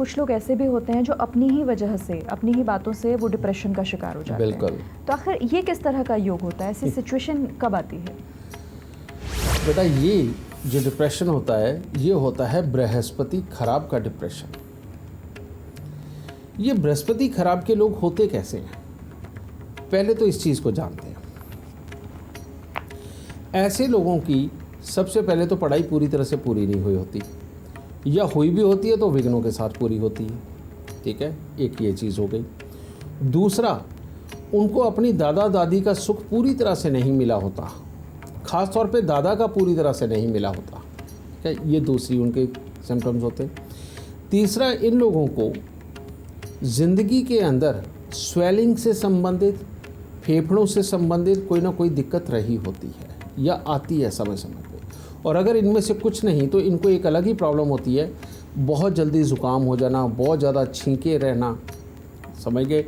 कुछ लोग ऐसे भी होते हैं जो अपनी ही वजह से, अपनी ही बातों से वो डिप्रेशन का शिकार हो जाते हैं। बिल्कुल। तो आखिर ये किस तरह का योग होता है, ऐसी सिचुएशन कब आती है? बेटा ये जो डिप्रेशन होता है ये होता है बृहस्पति खराब का डिप्रेशन। ये बृहस्पति खराब के लोग होते कैसे हैं, पहले तो इस चीज़ को जानते हैं। ऐसे लोगों की सबसे पहले तो पढ़ाई पूरी तरह से पूरी नहीं हुई होती, या हुई भी होती है तो विघ्नों के साथ पूरी होती है। ठीक है, एक ये चीज़ हो गई। दूसरा, उनको अपनी दादा दादी का सुख पूरी तरह से नहीं मिला होता, ख़ास तौर पे दादा का पूरी तरह से नहीं मिला होता। ठीक है, ये दूसरी उनके सिम्टम्स होते हैं। तीसरा, इन लोगों को ज़िंदगी के अंदर स्वेलिंग से संबंधित, फेफड़ों से संबंधित कोई ना कोई दिक्कत रही होती है या आती है समय समय पे। और अगर इनमें से कुछ नहीं तो इनको एक अलग ही प्रॉब्लम होती है, बहुत जल्दी ज़ुकाम हो जाना, बहुत ज़्यादा छींके रहना, समझ गए,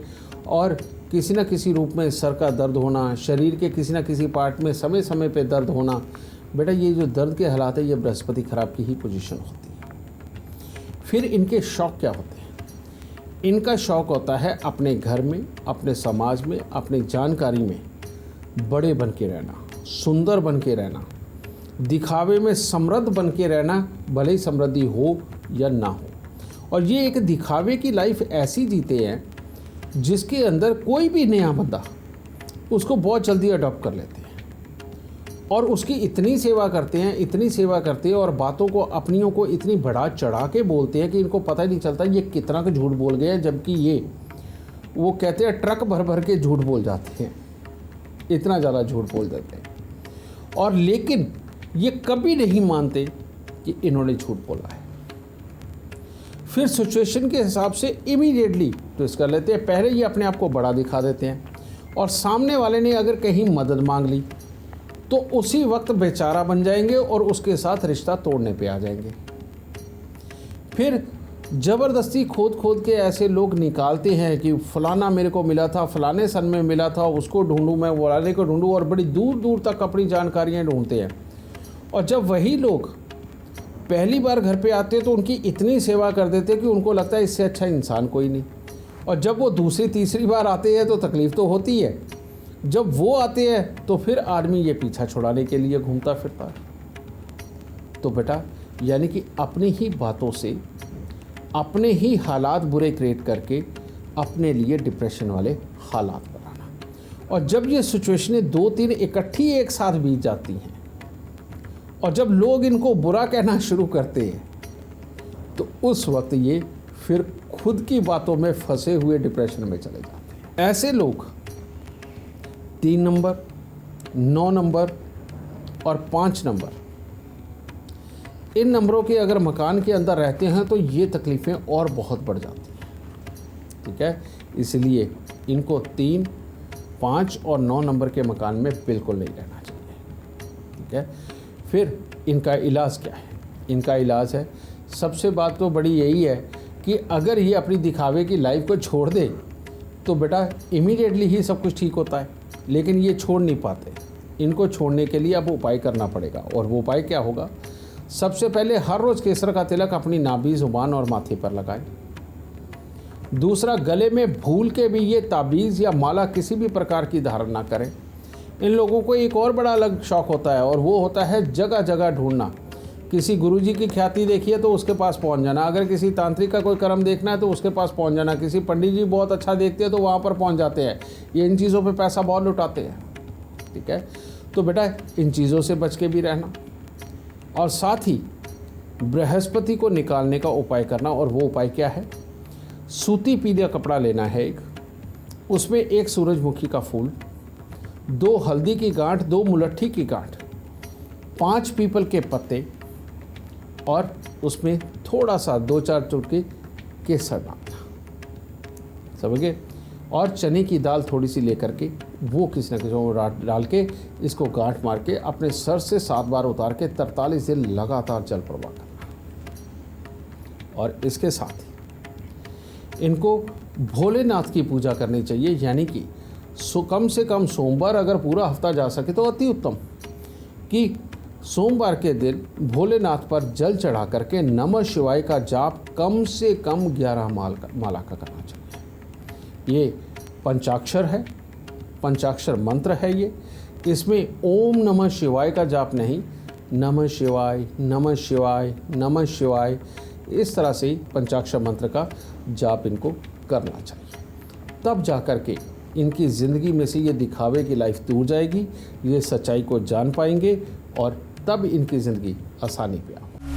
और किसी न किसी रूप में सर का दर्द होना, शरीर के किसी न किसी पार्ट में समय समय पे दर्द होना। बेटा ये जो दर्द के हालात है ये बृहस्पति खराब की ही पोजीशन होती है। फिर इनके शौक क्या होते हैं? इनका शौक होता है अपने घर में, अपने समाज में, अपनी जानकारी में बड़े बन के रहना, सुंदर बन के रहना, दिखावे में समृद्ध बन के रहना, भले ही समृद्धि हो या ना हो। और ये एक दिखावे की लाइफ ऐसी जीते हैं जिसके अंदर कोई भी नया बंदा उसको बहुत जल्दी अडॉप्ट कर लेते हैं और उसकी इतनी सेवा करते हैं, इतनी सेवा करते हैं, और बातों को अपनियों को इतनी बढ़ा चढ़ा के बोलते हैं कि इनको पता ही नहीं चलता ये कितना का झूठ बोल गए हैं, जबकि ये वो कहते हैं ट्रक भर भर के झूठ बोल जाते हैं, इतना ज़्यादा झूठ बोल देते हैं। और लेकिन ये कभी नहीं मानते कि इन्होंने झूठ बोला है। फिर सिचुएशन के हिसाब से इमीडिएटली ट्विस्ट कर लेते हैं। पहले ये अपने आप को बड़ा दिखा देते हैं, और सामने वाले ने अगर कहीं मदद मांग ली तो उसी वक्त बेचारा बन जाएंगे और उसके साथ रिश्ता तोड़ने पे आ जाएंगे। फिर ज़बरदस्ती खोद खोद के ऐसे लोग निकालते हैं कि फलाना मेरे को मिला था, फलाने सन में मिला था, उसको ढूंढूं, मैं फलाने को ढूंढूं, और बड़ी दूर दूर तक अपनी जानकारियाँ ढूंढते हैं। और जब वही लोग पहली बार घर पे आते हैं तो उनकी इतनी सेवा कर देते हैं कि उनको लगता है इससे अच्छा इंसान कोई नहीं। और जब वो दूसरी तीसरी बार आते हैं तो तकलीफ़ तो होती है। जब वो आते हैं तो फिर आदमी ये पीछा छुड़ाने के लिए घूमता फिरता है। तो बेटा यानी कि अपनी ही बातों से, अपने ही हालात बुरे क्रिएट करके अपने लिए डिप्रेशन वाले हालात बनाना। और जब ये सिचुएशनें 2-3 इकट्ठी एक साथ बीत जाती हैं और जब लोग इनको बुरा कहना शुरू करते हैं तो उस वक्त ये फिर खुद की बातों में फंसे हुए डिप्रेशन में चले जाते हैं। ऐसे लोग 3 नंबर, 9 नंबर और 5 नंबर, इन नंबरों के अगर मकान के अंदर रहते हैं तो ये तकलीफ़ें और बहुत बढ़ जाती हैं। ठीक है, इसलिए इनको 3, 5 और 9 नंबर के मकान में बिल्कुल नहीं रहना चाहिए। ठीक है, फिर इनका इलाज क्या है? इनका इलाज है, सबसे बात तो बड़ी यही है कि अगर ये अपनी दिखावे की लाइफ को छोड़ दे तो बेटा इमीडिएटली ही सब कुछ ठीक होता है, लेकिन ये छोड़ नहीं पाते। इनको छोड़ने के लिए अब उपाय करना पड़ेगा। और वो उपाय क्या होगा? सबसे पहले हर रोज़ केसर का तिलक अपनी नाभि, ज़ुबान और माथे पर लगाएं। दूसरा, गले में भूल के भी ये ताबीज़ या माला किसी भी प्रकार की धारण ना करें। इन लोगों को एक और बड़ा अलग शौक़ होता है और वो होता है जगह जगह ढूंढना। किसी गुरुजी की ख्याति देखिए तो उसके पास पहुंच जाना, अगर किसी तांत्रिक का कोई कर्म देखना है तो उसके पास पहुंच जाना, किसी पंडित जी बहुत अच्छा देखते हैं तो वहाँ पर पहुँच जाते हैं। ये इन चीज़ों पे पैसा बहुत लुटाते हैं। ठीक है, तो बेटा इन चीज़ों से बच के भी रहना, और साथ ही बृहस्पति को निकालने का उपाय करना। और वो उपाय क्या है? सूती पीला कपड़ा लेना है एक, उसमें 1 सूरजमुखी का फूल, 2 हल्दी की गांठ, 2 मुलट्ठी की गांठ, 5 पीपल के पत्ते, और उसमें थोड़ा सा 2-4 चुटकी केसर डालना, समझ गए? और चने की दाल थोड़ी सी लेकर के वो किसी न किसी डाल के इसको गांठ मार के अपने सर से 7 बार उतार के 43 दिन लगातार जल प्रवाह करना। और इसके साथ ही इनको भोलेनाथ की पूजा करनी चाहिए, यानी कि कम से कम सोमवार अगर पूरा हफ्ता जा सके तो अति उत्तम, कि सोमवार के दिन भोलेनाथ पर जल चढ़ा करके नमः शिवाय का जाप कम से कम 11 माला का करना चाहिए। ये पंचाक्षर है, पंचाक्षर मंत्र है ये। इसमें ओम नमः शिवाय का जाप नहीं, नमः शिवाय नमः शिवाय नमः शिवाय, इस तरह से पंचाक्षर मंत्र का जाप इनको करना चाहिए। तब जा कर के इनकी ज़िंदगी में से ये दिखावे की लाइफ दूर जाएगी, ये सच्चाई को जान पाएंगे और तब इनकी ज़िंदगी आसानी पे आएगी।